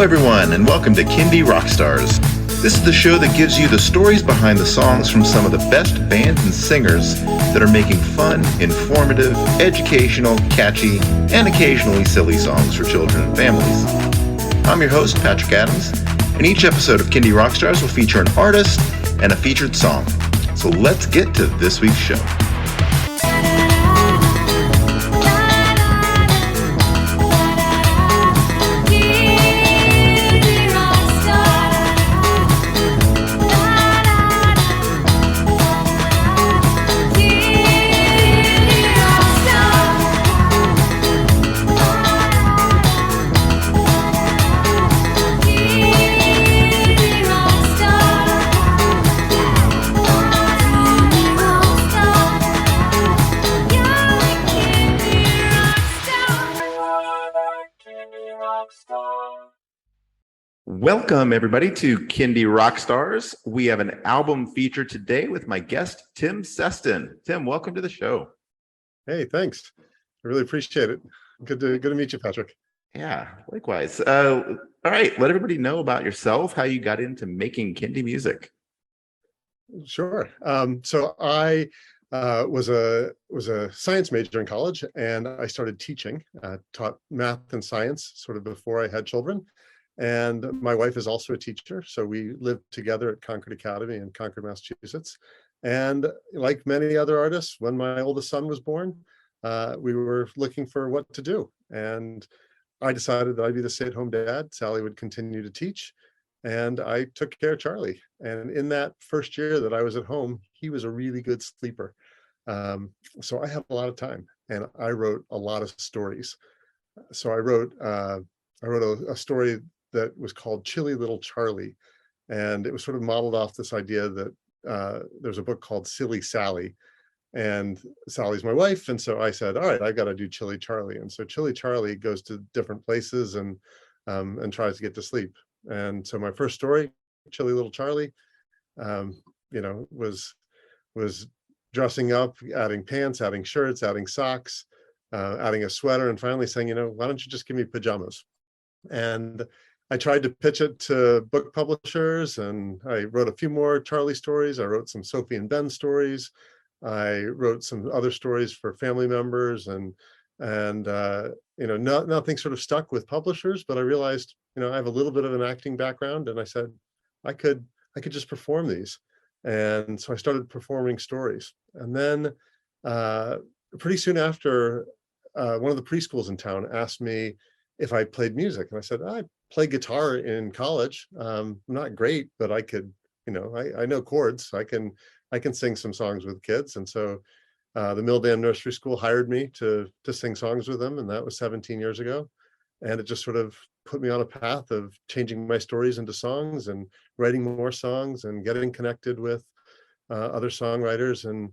Hello, everyone, and welcome to Kindy Rockstars. This is the show that gives you the stories behind the songs from some of the best bands and singers that are making fun, informative, educational, catchy, and occasionally silly songs for children and families. I'm your host, Patrick Adams, and each episode of Kindy Rockstars will feature an artist and a featured song. So let's get to this week's show. Welcome, everybody, to Kindy Rockstars. We have an album feature today with my guest, Tim Seston. Tim, welcome to the show. Hey, thanks. I really appreciate it. Good to meet you, Patrick. Yeah, likewise. All right, let everybody know about yourself, how you got into making Kindy music. Sure. So I was a science major in college, and I started teaching. Taught math and science sort of before I had children. And my wife is also a teacher, so we lived together at Concord Academy in Concord, Massachusetts. And like many other artists, when my oldest son was born, we were looking for what to do. And I decided that I'd be the stay-at-home dad. Sally would continue to teach. And I took care of Charlie. And in that first year that I was at home, he was a really good sleeper. So I had a lot of time, and I wrote a lot of stories. So I wrote a story that was called Chilly Little Charlie. And it was sort of modeled off this idea that there's a book called Silly Sally, and Sally's my wife. And so I said, all right, I got to do Chilly Charlie. And so Chilly Charlie goes to different places and tries to get to sleep. And so my first story, Chilly Little Charlie, was dressing up, adding pants, adding shirts, adding socks, adding a sweater, and finally saying, why don't you just give me pajamas? And I tried to pitch it to book publishers, and I wrote a few more Charlie stories. I wrote some Sophie and Ben stories. I wrote some other stories for family members, and nothing sort of stuck with publishers. But I realized, I have a little bit of an acting background, and I said I could just perform these. And so I started performing stories. And then pretty soon after, one of the preschools in town asked me if I played music. And I said, I play guitar in college. I'm not great, but I could, I know chords. I can sing some songs with kids. And so the Milldam Nursery School hired me to sing songs with them. And that was 17 years ago. And it just sort of put me on a path of changing my stories into songs and writing more songs and getting connected with other songwriters and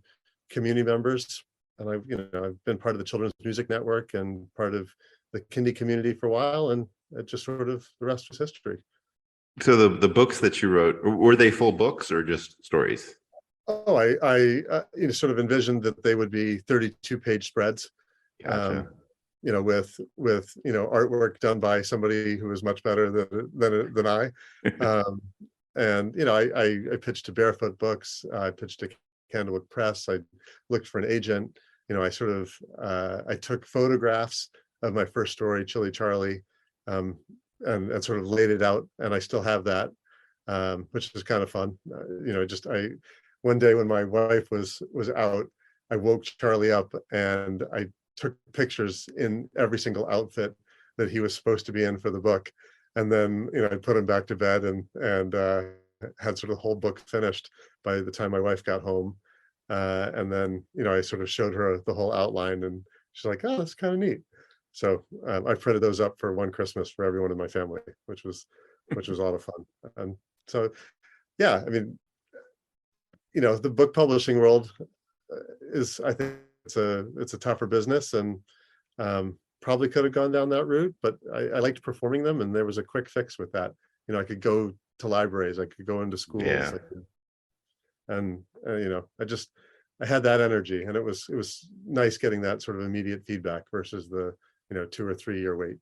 community members. And I've been part of the Children's Music Network and part of the Kindy community for a while, and it just sort of, the rest was history. So the books that you wrote, were they full books or just stories? Oh, I sort of envisioned that they would be 32-page spreads. Gotcha. With artwork done by somebody who was much better than I. I pitched to Barefoot Books. I pitched to Candlewick Press. I looked for an agent. I sort of I took photographs of my first story, Chilly Charlie, and sort of laid it out, and I still have that, which is kind of fun. One day when my wife was out, I woke Charlie up and I took pictures in every single outfit that he was supposed to be in for the book, and then I put him back to bed and had sort of the whole book finished by the time my wife got home, and then I sort of showed her the whole outline, and she's like, oh, that's kind of neat. So I printed those up for one Christmas for everyone in my family, which was a lot of fun. And so, yeah, I mean, the book publishing world is, I think it's a tougher business, and probably could have gone down that route, but I liked performing them, and there was a quick fix with that. I could go to libraries, I could go into schools, Yeah. I had that energy, and it was nice getting that sort of immediate feedback versus the 2 or 3 year wait.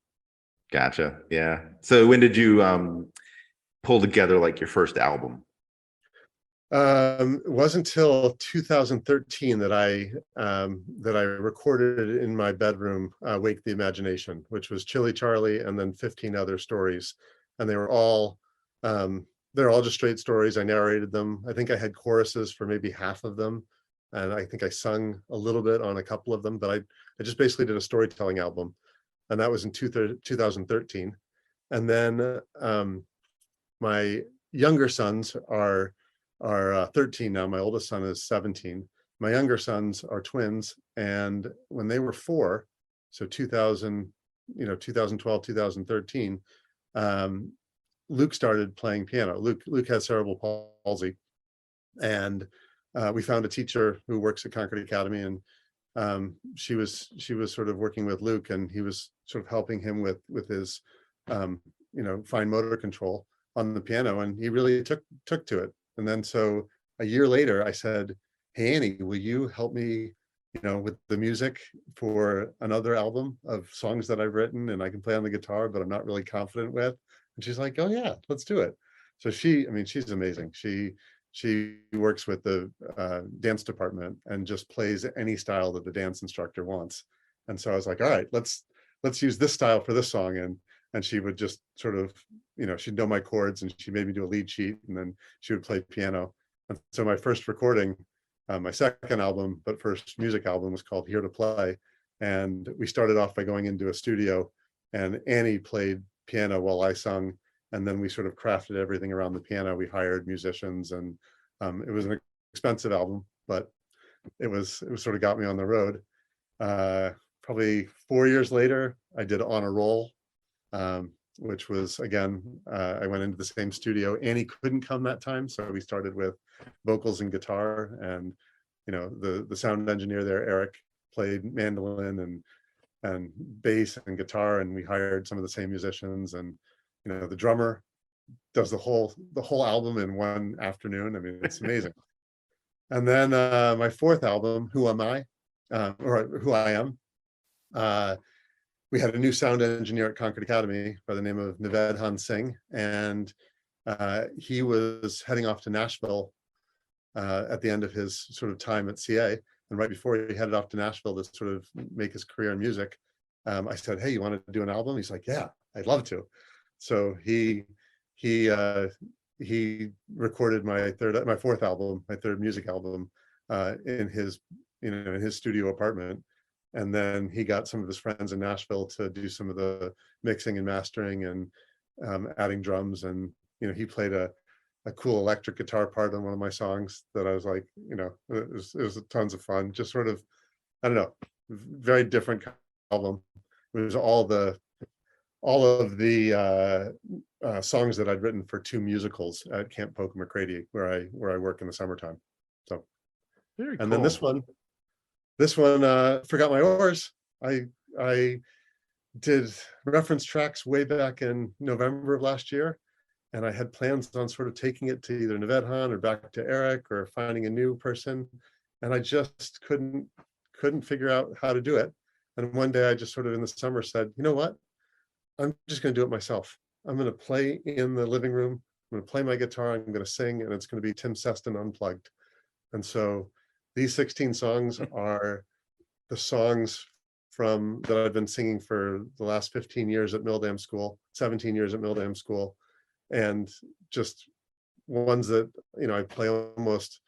Gotcha. Yeah. So when did you pull together like your first album? It wasn't until 2013 that I recorded in my bedroom, "Wake the Imagination," which was Chili Charlie and then 15 other stories, and um, they're all just straight stories. I narrated them. I think I had choruses for maybe half of them, and I think I sung a little bit on a couple of them. But I just basically did a storytelling album, and that was in 2013. And then my younger sons are 13 now. My oldest son is 17. My younger sons are twins, and when they were 4, so 2000, 2012, 2013, um, Luke started playing piano. Luke has cerebral palsy, and we found a teacher who works at Concord Academy, and she was sort of working with Luke, and he was sort of helping him with his fine motor control on the piano, and he really took to it. And then so a year later, I said, "Hey Annie, will you help me, with the music for another album of songs that I've written and I can play on the guitar, but I'm not really confident with?" And she's like, "Oh yeah, let's do it." So she's amazing. She works with the dance department and just plays any style that the dance instructor wants. And so I was like, "All right, let's use this style for this song." And she would just sort of, she'd know my chords, and she made me do a lead sheet, and then she would play piano. And so my first recording, my second album, but first music album, was called Here to Play. And we started off by going into a studio, and Annie played piano while I sung. And then we sort of crafted everything around the piano. We hired musicians, and it was an expensive album, but it sort of got me on the road. Probably 4 years later, I did On a Roll, which was, again, I went into the same studio. Annie couldn't come that time, so we started with vocals and guitar, and the sound engineer there, Eric, played mandolin and bass and guitar, and we hired some of the same musicians. And the drummer does the whole album in one afternoon. I mean, it's amazing. And then my fourth album, Who Am I, or Who I Am, we had a new sound engineer at Concord Academy by the name of Naved Singh, and he was heading off to Nashville at the end of his sort of time at CA. And right before he headed off to Nashville to sort of make his career in music, I said, "Hey, you want to do an album?" He's like, "Yeah, I'd love to." So he recorded my fourth album, my third music album, in his studio apartment. And then he got some of his friends in Nashville to do some of the mixing and mastering, and adding drums. And he played a cool electric guitar part on one of my songs that I was like, it was tons of fun. Just sort of, I don't know, very different album. It was all of the songs that I'd written for 2 musicals at Camp Polk McCready, where I work in the summertime. So, Very and cool. then this one, Forgot My Oars. I did reference tracks way back in November of last year, and I had plans on sort of taking it to either Naved or back to Eric, or finding a new person, and I just couldn't figure out how to do it. And one day I just sort of in the summer said, "You know what? I'm just going to do it myself. I'm going to play in the living room. I'm going to play my guitar. I'm going to sing, and it's going to be Tim Seston unplugged." And so these 16 songs are the songs that I've been singing for the last 15 years at Milldam School, 17 years at Milldam School, and just ones that I play almost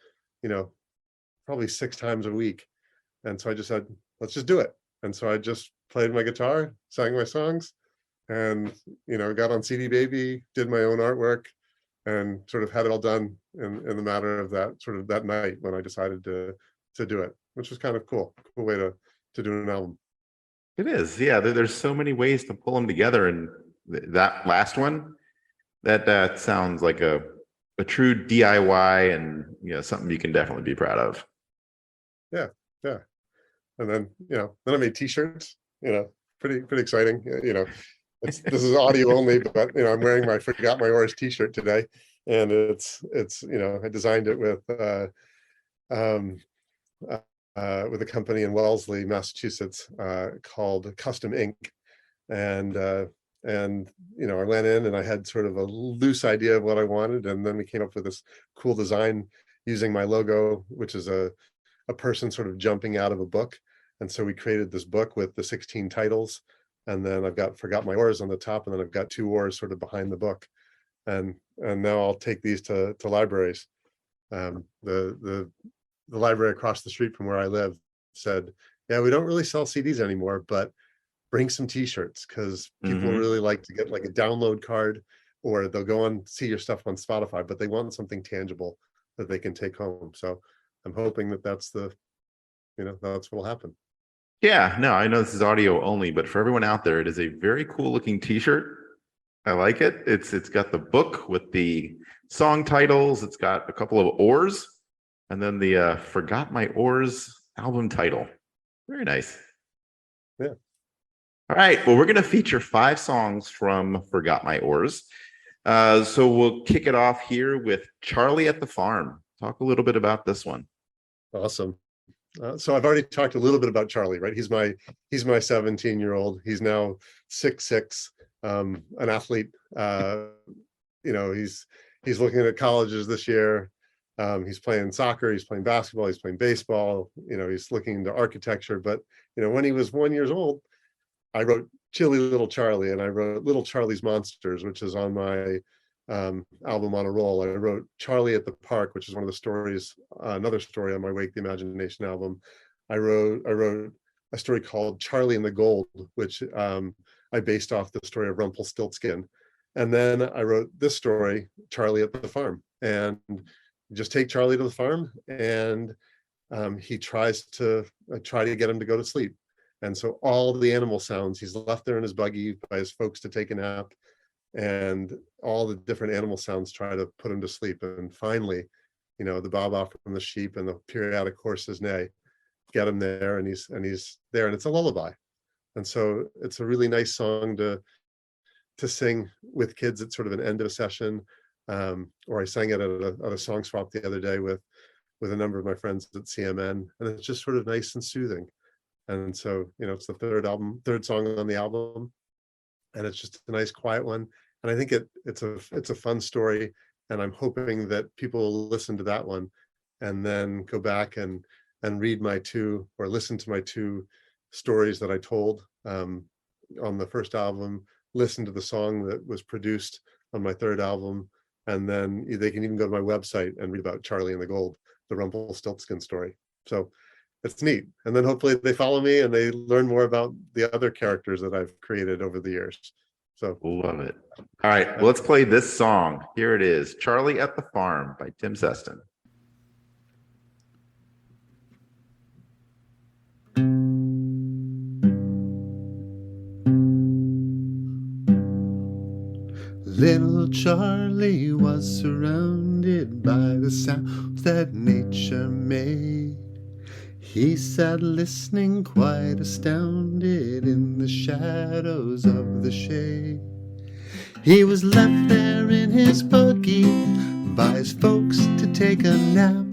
probably 6 times a week. And so I just said, let's just do it. And so I just played my guitar, sang my songs, and got on CD Baby, did my own artwork, and sort of had it all done in the matter of that night when I decided to do it, which was kind of cool way to do an album. It is, yeah. There's so many ways to pull them together, and that last one, that sounds like a true DIY, and something you can definitely be proud of. Yeah. And then then I made T-shirts. Pretty exciting. This is audio only, but I'm wearing my Forgot My Oars T-shirt today, and it's I designed it with a company in Wellesley, Massachusetts, called Custom Ink. And And I went in and I had sort of a loose idea of what I wanted, and then we came up with this cool design using my logo, which is a person sort of jumping out of a book. And so we created this book with the 16 titles, and then I've got Forgot My Oars on the top, and then I've got 2 oars sort of behind the book. And now I'll take these to libraries. The library across the street from where I live said, yeah, we don't really sell CDs anymore, but bring some t-shirts, because people really like to get like a download card, or they'll go and see your stuff on Spotify, but they want something tangible that they can take home. So I'm hoping that that's what will happen. Yeah, no, I know this is audio only, but for everyone out there, it is a very cool looking t-shirt. I like it. It's got the book with the song titles. It's got a couple of oars, and then the Forgot My Oars album title. Very nice. Yeah. All right. Well, we're going to feature 5 songs from Forgot My Oars. So we'll kick it off here with Charlie at the Farm. Talk a little bit about this one. Awesome. So I've already talked a little bit about Charlie, right? He's my 17-year-old. He's now 6'6", an athlete. He's looking at colleges this year. He's playing soccer, he's playing basketball, he's playing baseball. He's looking into architecture. But when he was 1 year old, I wrote Chilly Little Charlie, and I wrote Little Charlie's Monsters, which is on my album On a Roll. I wrote Charlie at the Park, which is one of the stories, another story on my Wake the Imagination album. I wrote a story called Charlie and the Gold, which I based off the story of Rumpelstiltskin. And then I wrote this story, Charlie at the Farm. And just take Charlie to the farm, and I try to get him to go to sleep. And so all the animal sounds, he's left there in his buggy by his folks to take a nap, and all the different animal sounds try to put him to sleep. And finally, the baa from the sheep and the periodic horse's neigh get him there, and he's there, and it's a lullaby. And so it's a really nice song to sing with kids at sort of an end of a session. Or I sang it at a song swap the other day with a number of my friends at CMN, and it's just sort of nice and soothing. And so, it's the third song on the album, and it's just a nice quiet one. And I think it's a fun story, and I'm hoping that people will listen to that one and then go back and read listen to my 2 stories that I told on the first album, listen to the song that was produced on my 3rd album, and then they can even go to my website and read about Charlie and the Gold, the Rumpelstiltskin story. So it's neat. And then hopefully they follow me and they learn more about the other characters that I've created over the years. So love it. All right, well, let's play this song. Here it is, Charlie at the Farm by Tim Seston. Little Charlie was surrounded by the sounds that nature made. He sat listening, quite astounded, in the shadows of the shade. He was left there in his buggy by his folks to take a nap.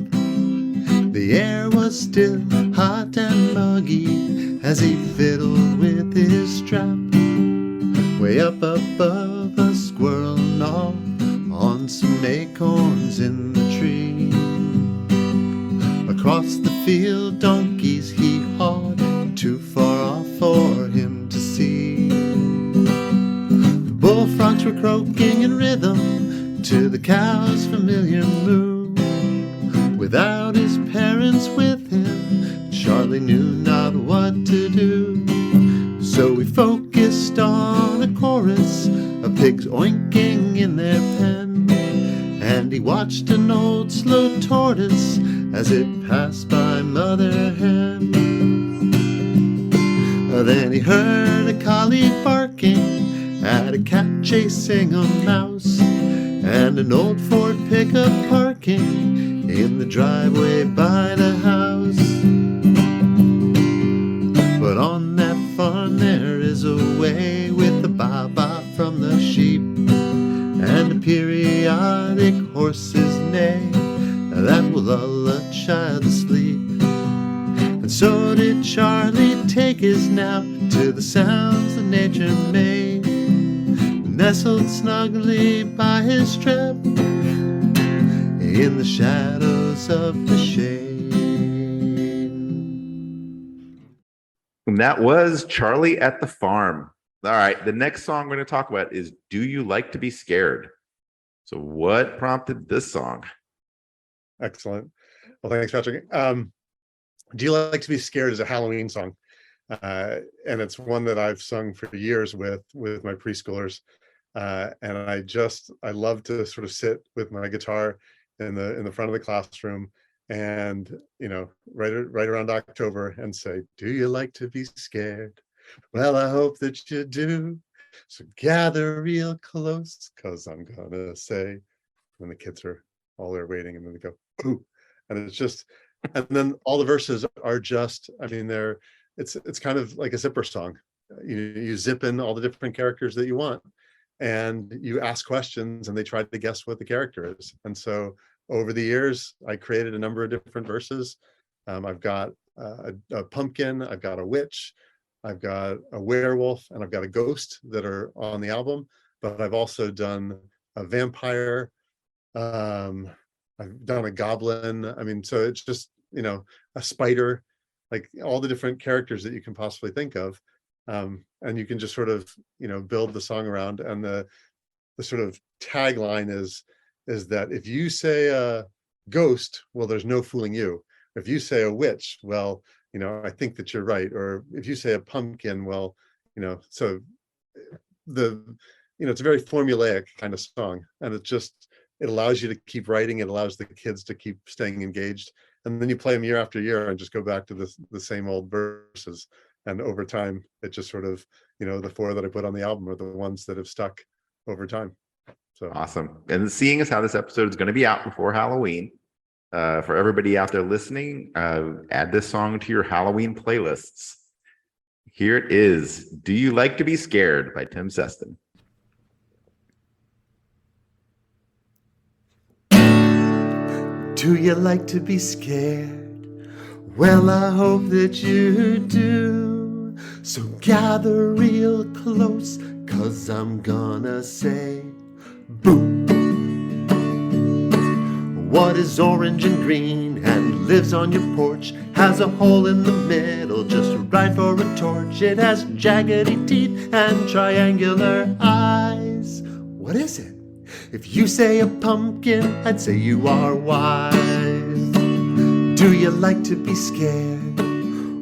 The air was still hot and muggy as he fiddled with his strap. Way up above, a squirrel gnawed on some acorns in the tree. Across the field, donkeys he hawed, too far off for him to see. The bullfrogs were croaking in rhythm to the cow's familiar moo. Without his parents with him, Charlie knew not what to do. So we focused on a chorus of pigs oinking in their pen, and he watched an old slow tortoise as it passed by Mother Hen. Then he heard a collie barking at a cat chasing a mouse, and an old Ford pickup parking in the driveway by the house. But on that farm there is a way with the baa from the sheep, and a periodic horse's neigh that will lull a child to sleep. And so did Charlie take his nap to the sounds that nature made. nestled snugly by his trap in the shadows of the shade. And that was Charlie at the Farm. All right, the next song we're going to talk about is Do You Like to Be Scared? So what prompted this song? Excellent. Well, thanks, Patrick. Do You Like to Be Scared is a Halloween song. And it's one that I've sung for years with my preschoolers. And I love to sort of sit with my guitar in the front of the classroom and, right around October and say, do you like to be scared? Well, I hope that you do. So gather real close, because I'm gonna say, when the kids are all there waiting, and then they go, ooh, and it's just, and then all the verses are just, it's kind of like a zipper song. You zip in all the different characters that you want, and you ask questions, and they try to guess what the character is. And so over the years, I created a number of different verses. I've got a pumpkin, I've got a witch, I've got a werewolf, and I've got a ghost that are on the album. But I've also done a vampire. I've done a goblin. So it's just, a spider, like all the different characters that you can possibly think of. And you can just sort of, build the song around. And the sort of tagline is that if you say a ghost, well, there's no fooling you. If you say a witch, well, I think that you're right. Or if you say a pumpkin, well, so it's a very formulaic kind of song. And it allows you to keep writing. It allows the kids to keep staying engaged. And then you play them year after year and just go back to the same old verses. And over time, it just sort of, the 4 that I put on the album are the ones that have stuck over time. So awesome. And seeing as how this episode is going to be out before Halloween, for everybody out there listening, add this song to your Halloween playlists. Here it is, Do You Like to Be Scared by Tim Seston. Do you like to be scared? Well, I hope that you do. So gather real close, 'cause I'm gonna say, boo. What is orange and green and lives on your porch? Has a hole in the middle just right for a torch. It has jaggedy teeth and triangular eyes. What is it? If you say a pumpkin, I'd say you are wise. Do you like to be scared?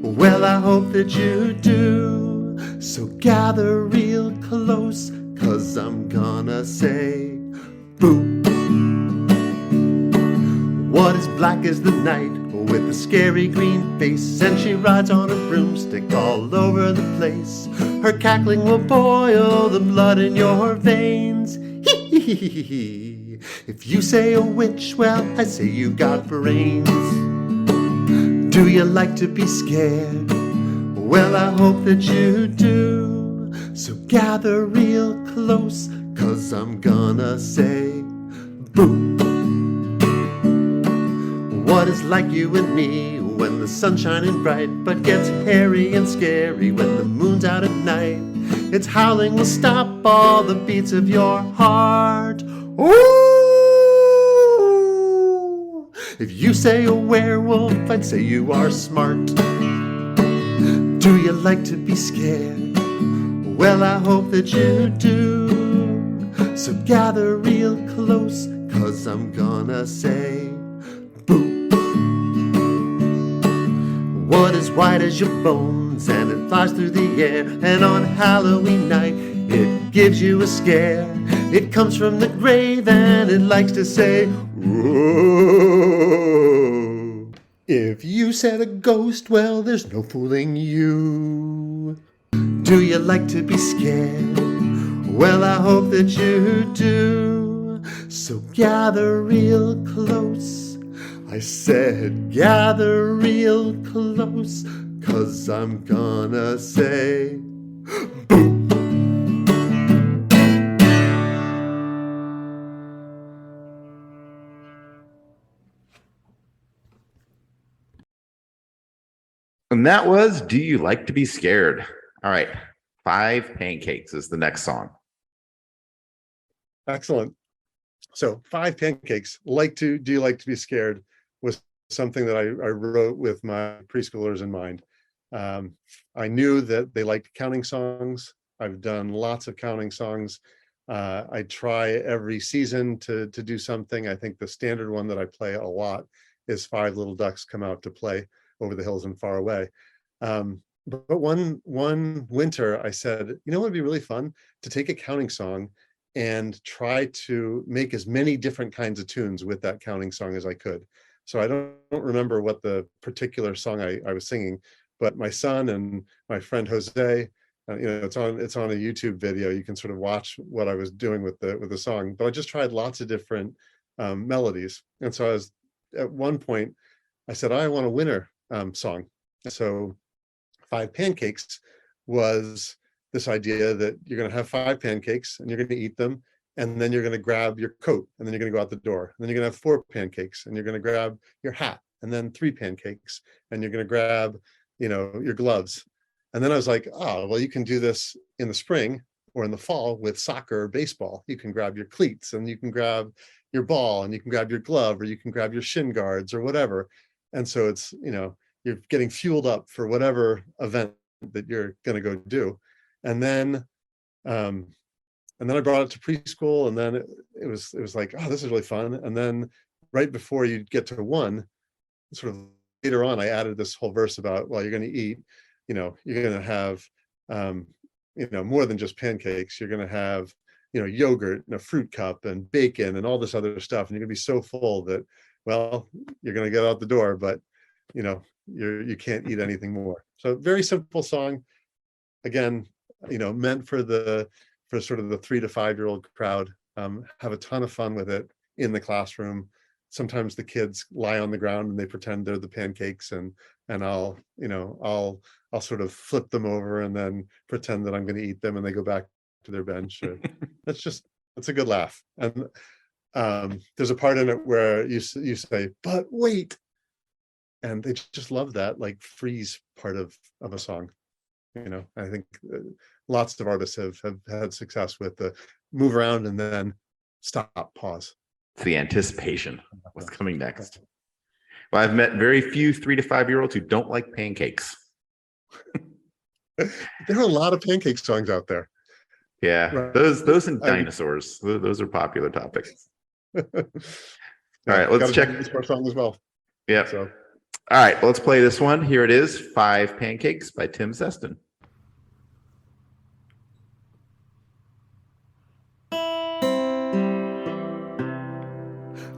Well, I hope that you do. So gather real close, 'cause I'm gonna say, boo. What is black as the night with a scary green face? And she rides on a broomstick all over the place. Her cackling will boil the blood in your veins. If you say a witch, well, I say you got brains. Do you like to be scared? Well, I hope that you do. So gather real close, 'cause I'm gonna say, boo. What is like you and me when the sun's shining bright, but gets hairy and scary when the moon's out at night? Its howling will stop all the beats of your heart. Ooh! If you say a werewolf, I'd say you are smart. Do you like to be scared? Well, I hope that you do. So gather real close, 'cause I'm gonna say, boo. What is white as your bones and it flies through the air, and on Halloween night it gives you a scare? It comes from the grave and it likes to say, whoa. If you said a ghost, well, there's no fooling you. Do you like to be scared? Well, I hope that you do. So gather real close. I said gather real close, 'cause I'm gonna say, boo. And that was Do You Like to Be Scared? All right, 5 Pancakes is the next song. Excellent. So 5 Pancakes, do you like to be scared, was something that I wrote with my preschoolers in mind. I knew that they liked counting songs. I've done lots of counting songs. I try every season to do something. I think the standard one that I play a lot is Five Little Ducks Come Out to Play Over the Hills and Far Away. But one winter I said, you know what would be really fun? To take a counting song and try to make as many different kinds of tunes with that counting song as I could. So I don't remember what the particular song I was singing, but my son and my friend Jose, it's on a YouTube video. You can sort of watch what I was doing with the song. But I just tried lots of different melodies, and so I was at one point I said I want a winner song. So 5 Pancakes was this idea that you're going to have 5 pancakes and you're going to eat them, and then you're going to grab your coat and then you're going to go out the door, and then you're going to have 4 pancakes and you're going to grab your hat, and then 3 pancakes and you're going to grab your gloves. And then I was like, oh, well, you can do this in the spring or in the fall with soccer or baseball. You can grab your cleats and you can grab your ball and you can grab your glove, or you can grab your shin guards or whatever. And so it's, you're getting fueled up for whatever event that you're going to go do. And then I brought it to preschool, and then it was like, oh, this is really fun. And then right before you get to one, sort of later on, I added this whole verse about, well, you're going to eat, you're going to have, more than just pancakes. You're going to have, yogurt and a fruit cup and bacon and all this other stuff. And you're going to be so full that, well, you're going to get out the door, but, you can't eat anything more. So very simple song. Again, meant for sort of the 3 to 5-year-old crowd. Have a ton of fun with it in the classroom. Sometimes the kids lie on the ground and they pretend they're the pancakes, and I'll sort of flip them over and then pretend that I'm going to eat them, and they go back to their bench. That's a good laugh. And there's a part in it where you say, but wait, and they just love that, like, freeze part of a song. I think lots of artists have had success with the move around and then stop, pause. It's the anticipation of what's coming next. Well, I've met very few 3 to 5-year-olds who don't like pancakes. There are a lot of pancake songs out there. Yeah, right. Those and dinosaurs. Those are popular topics. All right, let's check this song as well. Yeah. So. All right, let's play this one. Here it is, 5 Pancakes by Tim Seston.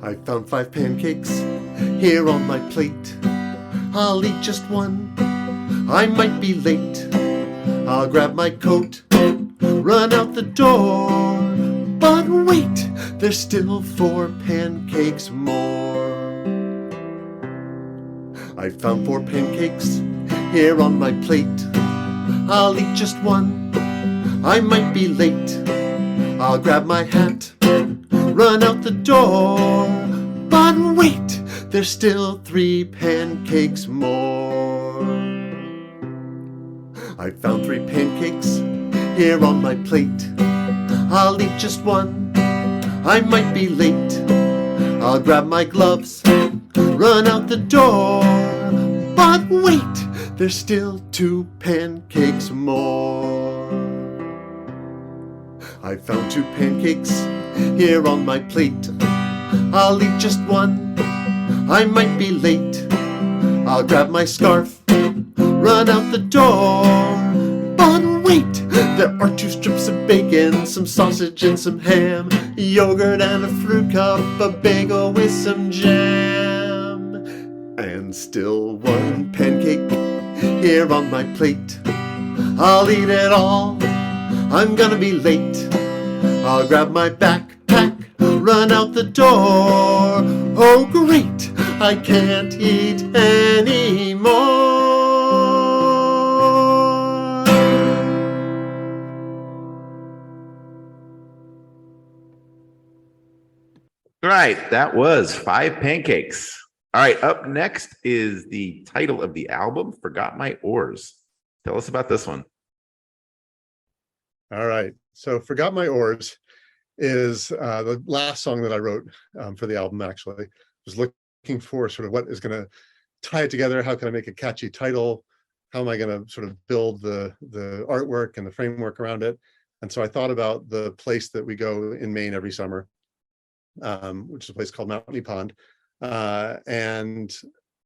I found 5 pancakes here on my plate. I'll eat just one, I might be late. I'll grab my coat, run out the door. But wait, there's still 4 pancakes more. I found 4 pancakes here on my plate. I'll eat just one, I might be late. I'll grab my hat, run out the door. But wait, there's still 3 pancakes more. I found 3 pancakes here on my plate. I'll eat just one, I might be late. I'll grab my gloves, run out the door. But wait, there's still 2 pancakes more. I found 2 pancakes here on my plate. I'll eat just one, I might be late. I'll grab my scarf, run out the door. But wait, there are 2 strips of bacon, some sausage and some ham, yogurt and a fruit cup, a bagel with some jam. And still 1 pancake here on my plate. I'll eat it all, I'm gonna be late. I'll grab my backpack, run out the door. Oh great, I can't eat anymore. Right, that was 5 Pancakes. All right, up next is the title of the album, Forgot My Oars. Tell us about this one. All right, so Forgot My Oars is the last song that I wrote for the album. Actually, was looking for sort of what is going to tie it together. How can I make a catchy title? How am I going to sort of build the artwork and the framework around it? And so I thought about the place that we go in Maine every summer, which is a place called Mountain Pond. And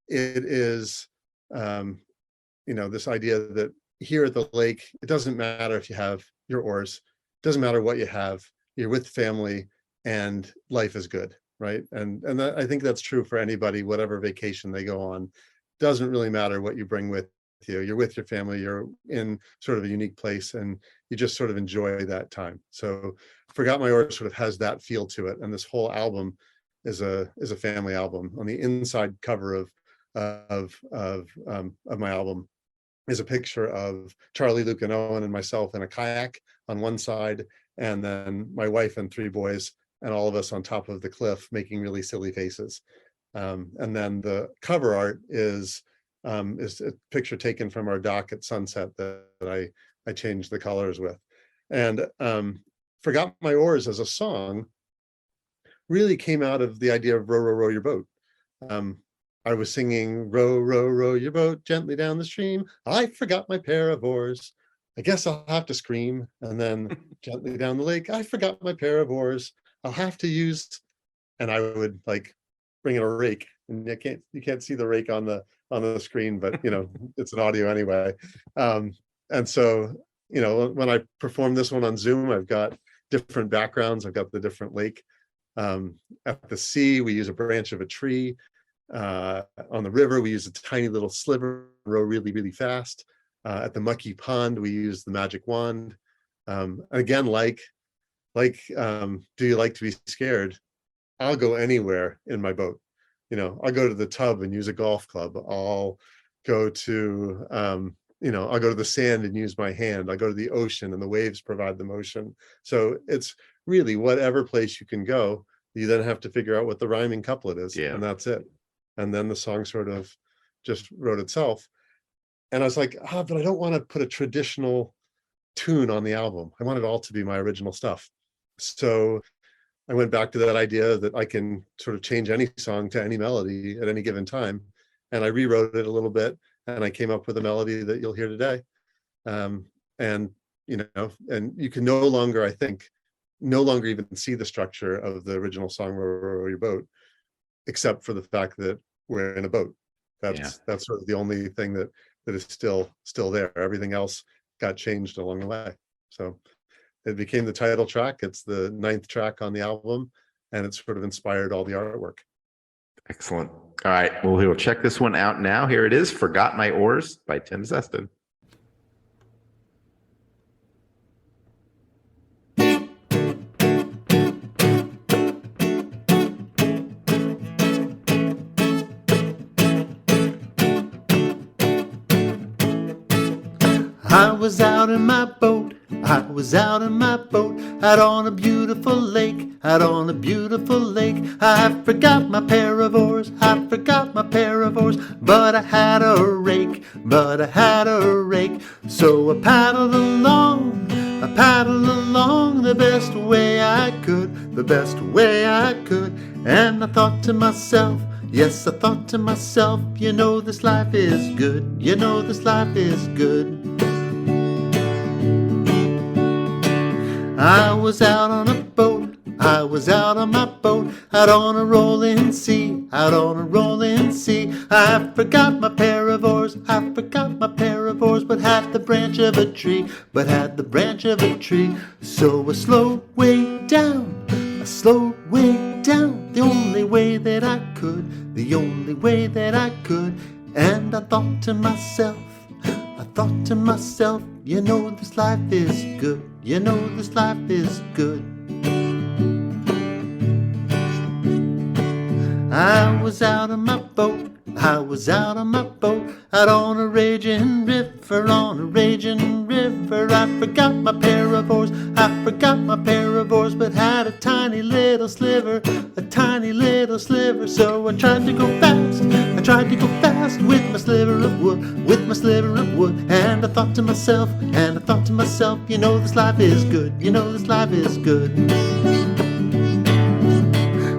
it is, this idea that here at the lake, it doesn't matter if you have your oars, it doesn't matter what you have, you're with family and life is good, right? And I think that's true for anybody, whatever vacation they go on. Doesn't really matter what you bring with you. You're with your family, you're in sort of a unique place, and you just sort of enjoy that time. So Forgot My Oars sort of has that feel to it. And this whole album is a family album. On the inside cover of my album is a picture of Charlie, Luke, and Owen and myself in a kayak on one side, and then my wife and 3 boys and all of us on top of the cliff making really silly faces. And then the cover art is a picture taken from our dock at sunset that I changed the colors with. And Forgot My Oars as a song really came out of the idea of row, row, row your boat. I was singing row, row, row your boat gently down the stream. I forgot my pair of oars. I guess I'll have to scream. And then gently down the lake, I forgot my pair of oars. I'll have to use, and I would like bring in a rake. And you can't see the rake on the screen, but it's an audio anyway. And so, when I perform this one on Zoom, I've got different backgrounds. I've got the different lake. At the sea, we use a branch of a tree. On the river, we use a tiny little sliver, row really, really fast. At the mucky pond, we use the magic wand. Again, like do you like to be scared? I'll go anywhere in my boat. I'll go to the tub and use a golf club. I'll go to I'll go to the sand and use my hand. I'll go to the ocean and the waves provide the motion. So it's really whatever place you can go. You then have to figure out what the rhyming couplet is, and that's it. And then the song sort of just wrote itself. And I was like, but I don't want to put a traditional tune on the album. I want it all to be my original stuff. So I went back to that idea that I can sort of change any song to any melody at any given time. And I rewrote it a little bit, and I came up with a melody that you'll hear today. And you can no longer, I think, even see the structure of the original song, Row, Row, Row Your Boat, except for the fact that we're in a boat. That's sort of the only thing that is still there. Everything else got changed along the way. So it became the title track. It's the 9th track on the album, and it's sort of inspired all the artwork. Excellent. All right. Well, we'll check this one out now. Here it is, Forgot My Oars by Tim Seston. I was out in my boat, out on a beautiful lake, I forgot my pair of oars, but I had a rake, so I paddled along the best way I could, and I thought to myself, yes, I thought to myself, this life is good, I was out on a boat, out on a rolling sea, I forgot my pair of oars, but had the branch of a tree, so I slowed way down, the only way that I could, and I thought to myself, this life is good, this life is good. I was out on my boat, out on a raging river, I forgot my pair of oars, but had a tiny little sliver, so I tried to go fast, with my sliver of wood, and I thought to myself, this life is good, this life is good.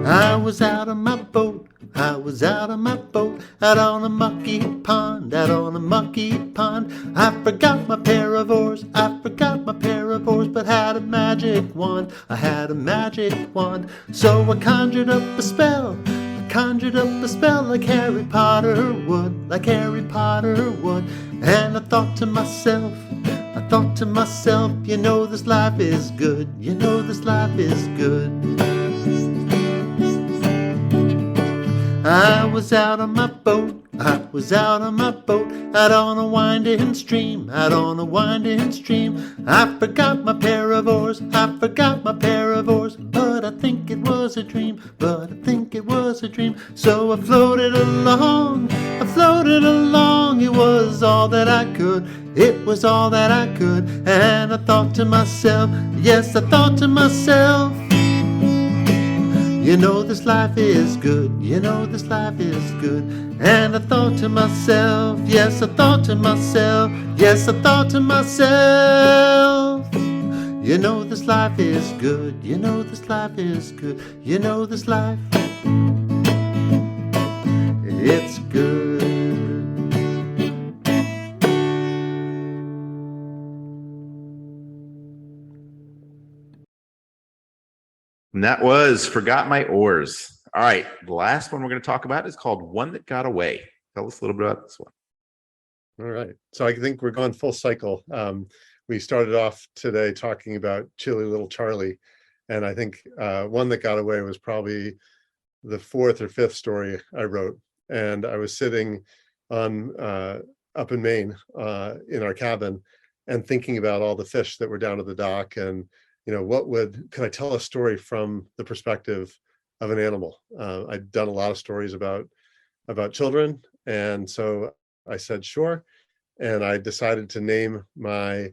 I was out on my boat, I was out on my boat, out on a mucky pond, out on a mucky pond. I forgot my pair of oars, I forgot my pair of oars, but had a magic wand, I had a magic wand. So I conjured up a spell, I conjured up a spell like Harry Potter would, like Harry Potter would. And I thought to myself, I thought to myself, you know this life is good, you know this life is good. I was out on my boat, I was out on my boat, out on a winding stream, out on a winding stream. I forgot my pair of oars, I forgot my pair of oars, but I think it was a dream, but I think it was a dream. So I floated along, it was all that I could, it was all that I could. And I thought to myself, yes, I thought to myself, you know this life is good, you know this life is good. And I thought to myself, yes, I thought to myself, yes, I thought to myself, you know this life is good, you know this life is good, you know this life, it's good. And that was Forgot My Oars. All right. The last one we're going to talk about is called One That Got Away. Tell us a little bit about this one. All right. So I think we're going full cycle. We started off today talking about Chilly Little Charlie. And I think One That Got Away was probably the fourth or fifth story I wrote. And I was sitting on up in Maine in our cabin and thinking about all the fish that were down at the dock, and you know, could I tell a story from the perspective of an animal? I'd done a lot of stories about children, and so I said sure, and I decided to name my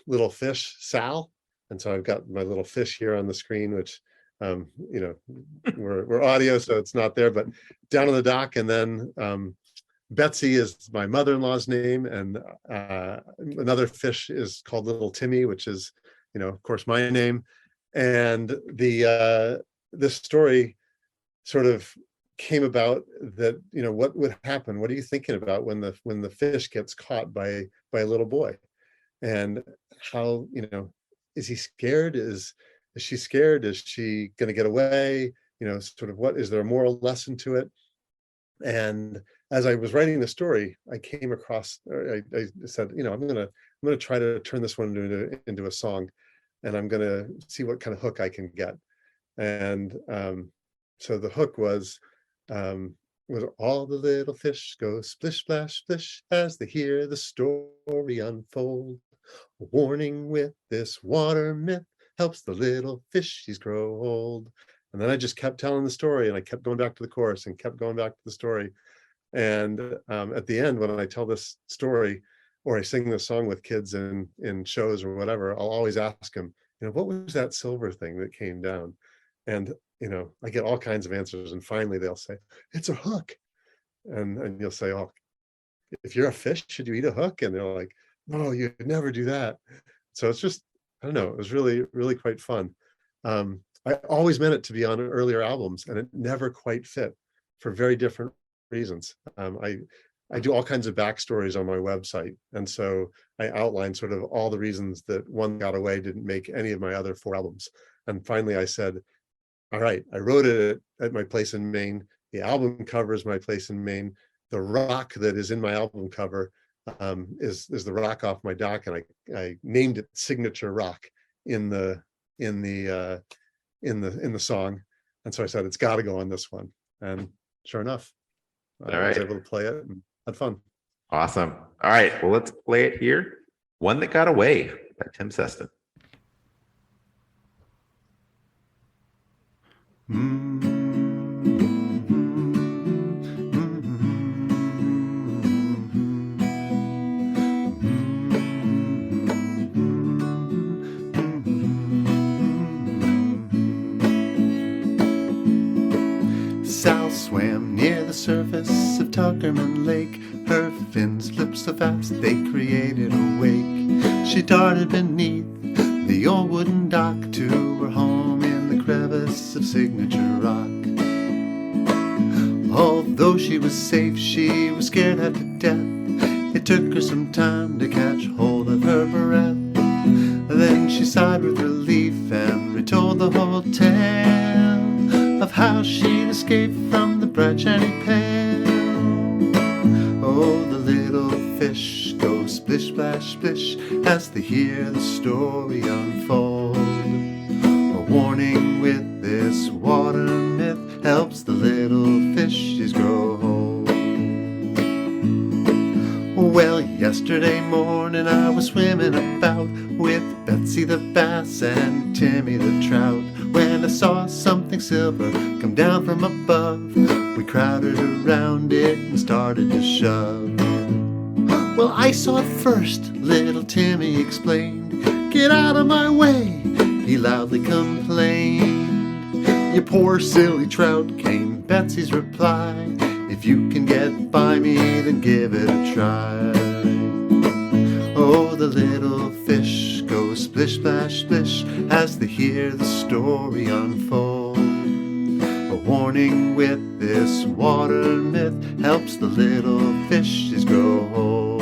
little fish Sal. And so I've got my little fish here on the screen, which you know, we're audio, so it's not there, but down on the dock. And then Betsy is my mother-in-law's name, and another fish is called Little Timmy, which is, you know, of course, my name. And this story sort of came about that, you know, what would happen? What are you thinking about when the fish gets caught by a little boy? And how, you know, is he scared? Is she scared? Is she going to get away? You know, sort of, what is there a moral lesson to it? And as I was writing the story, I came across, I said, you know, I'm gonna try to turn this one into a song, and I'm gonna see what kind of hook I can get. And so the hook was all the little fish go splish splash splish as they hear the story unfold. A warning with this water myth helps the little fishies grow old. And then I just kept telling the story, and I kept going back to the chorus and kept going back to the story. And at the end, when I tell this story or I sing this song with kids in shows or whatever, I'll always ask them, you know, what was that silver thing that came down? And, you know, I get all kinds of answers. And finally they'll say, it's a hook. And you'll say, oh, if you're a fish, should you eat a hook? And they're like, no, you'd never do that. So it's just, I don't know, it was really, really quite fun. I always meant it to be on earlier albums, and it never quite fit for very different reasons. I do all kinds of backstories on my website, and so I outlined sort of all the reasons that One Got Away didn't make any of my other 4 albums. And finally I said, all right, I wrote it at my place in Maine. The album cover is my place in Maine. The rock that is in my album cover is the rock off my dock, and I named it Signature Rock in the song. And so I said, it's got to go on this one. And sure enough, I was able to play it and had fun. Awesome. All right. Well, let's play it here. One That Got Away by Tim Seston. Sal swam near the surface of Tuckerman Lake. Her fins flipped so fast they created a wake. She darted beneath the old wooden dock to her home in the crevice of Signature Rock. Though she was safe, she was scared half to death. It took her some time to catch hold of her breath. Then she sighed with relief and retold the whole tale of how she'd escaped from the bright shiny pail. Oh, the little fish go splish, splash, splish as they hear the story unfold. A warning with this water myth helps the little fishes grow whole. Well, yesterday morning I was swimming about with Betsy the bass and Timmy the trout, when I saw something silver come down from above. We crowded around it and started to shove. Well, I saw it first, little Timmy explained. Get out of my way, he loudly complained. You poor silly trout, came Betsy's reply. If you can get by me, then give it a try. Oh, the little fish go splish, splash, splish as they hear the story unfold. A warning with this water myth helps the little fishes grow whole.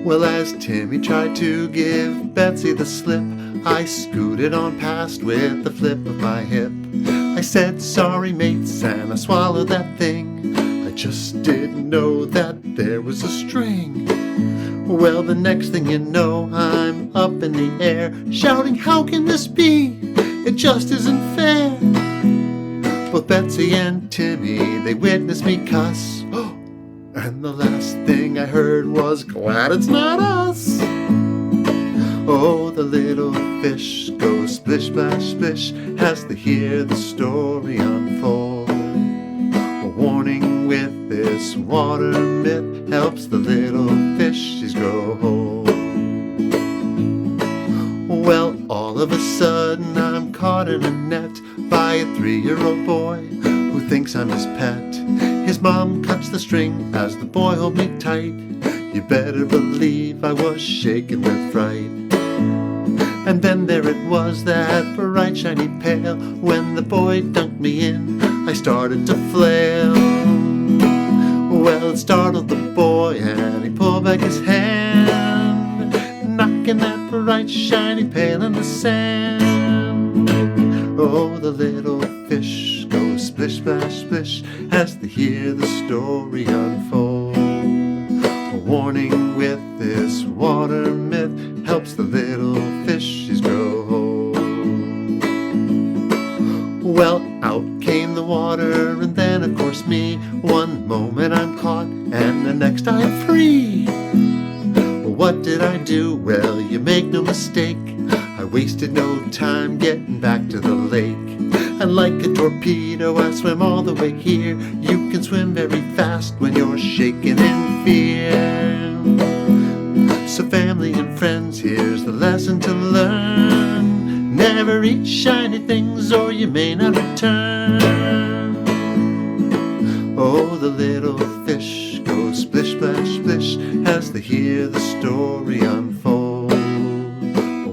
Well, as Timmy tried to give Betsy the slip, I scooted on past with the flip of my hip. I said, sorry mates, and I swallowed that thing. I just didn't know that there was a string. Well, the next thing you know, I'm up in the air, shouting, how can this be? It just isn't fair. Both Betsy and Timmy, they witnessed me cuss. And the last thing I heard was, glad it's not us. Oh, the little fish go splish, splash, splish as they hear the story unfold. A warning with this water myth helps the little fishes grow whole. Well, all of a sudden I'm caught in a net by a 3-year-old boy who thinks I'm his pet. His mom cuts the string as the boy held me tight. You better believe I was shaken with fright. And then there it was, that bright shiny pail. When the boy dunked me in, I started to flail. Well, it startled the boy and he pulled back his hand, knocking that bright shiny pail in the sand. Oh, the little fish go splish, splash, splish as they hear the story unfold. A warning with this water myth helps the little fishes grow whole. Well, out came the water and then of course me. One moment I'm caught and the next I'm free. What did I do? Well, you make no mistake, I wasted no time getting back to the lake. And like a torpedo I swim all the way here. You can swim very fast when you're shaken in fear. So family and friends, here's the lesson to learn. Never eat shiny things or you may not return. Oh, the little fish go splish, splash, splish as they hear the story unfold. A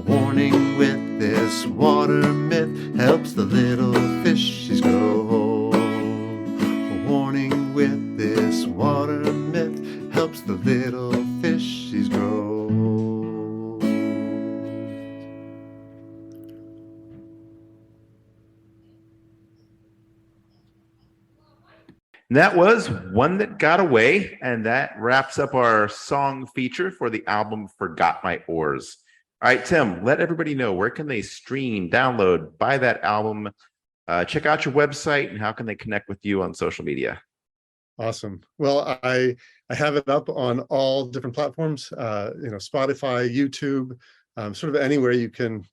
warning with this water myth helps the little fishes grow whole. A warning with this water myth helps the little fishes grow. And that was One That Got Away, and that wraps up our song feature for the album Forgot My Oars. All right, Tim, let everybody know, where can they stream, download, buy that album, check out your website, and how can they connect with you on social media? Awesome. Well, I have it up on all different platforms, Spotify, YouTube, sort of anywhere you can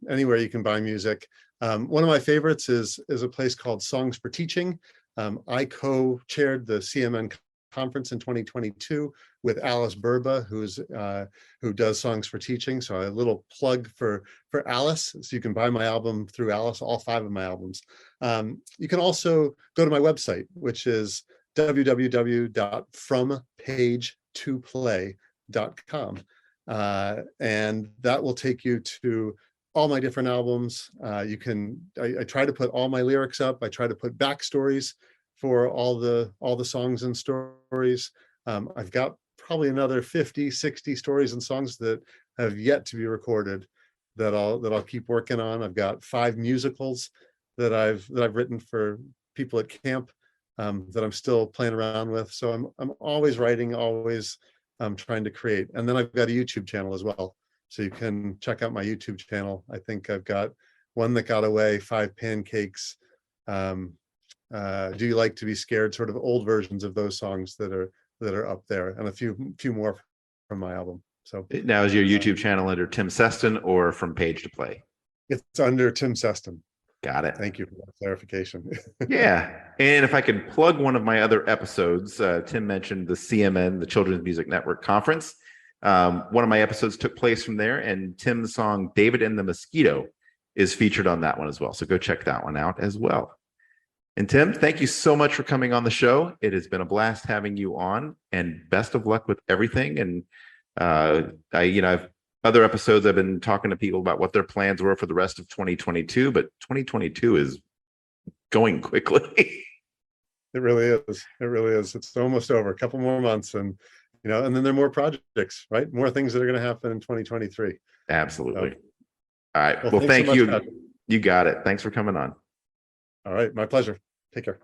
buy music. One of my favorites is a place called Songs for Teaching. I co-chaired the CMN conference in 2022 with Alice Burba, who does Songs for Teaching. So a little plug for Alice. So you can buy my album through Alice, all 5 of my albums. You can also go to my website, which is www.frompage2play.com. And that will take you to all my different albums. I try to put all my lyrics up. I try to put backstories for all the songs and stories. I've got probably another 50, 60 stories and songs that have yet to be recorded that I'll keep working on. I've got 5 musicals that I've written for people at camp, that I'm still playing around with. So I'm always writing, always trying to create. And then I've got a YouTube channel as well. So you can check out my YouTube channel. I think I've got One That Got Away, 5 Pancakes, Do You Like to Be Scared, sort of old versions of those songs that are up there, and a few more from my album. So Now, is your YouTube channel under Tim Seston or From Page to Play? it's under Tim Seston. Got it. Thank you for that clarification. Yeah. And if I could plug one of my other episodes, Tim mentioned the CMN, the Children's Music Network Conference. One of my episodes took place from there, and Tim's song David and the Mosquito is featured on that one as well. So go check that one out as well. And Tim, thank you so much for coming on the show. It has been a blast having you on, and best of luck with everything. And I've other episodes, I've been talking to people about what their plans were for the rest of 2022, but 2022 is going quickly. It really is. It really is. It's almost over. A couple more months, and and then there are more projects, right? More things that are going to happen in 2023. Absolutely. All right. Well, Well, thanks thank so much, you. Patrick. You got it. Thanks for coming on. All right. My pleasure. Take care.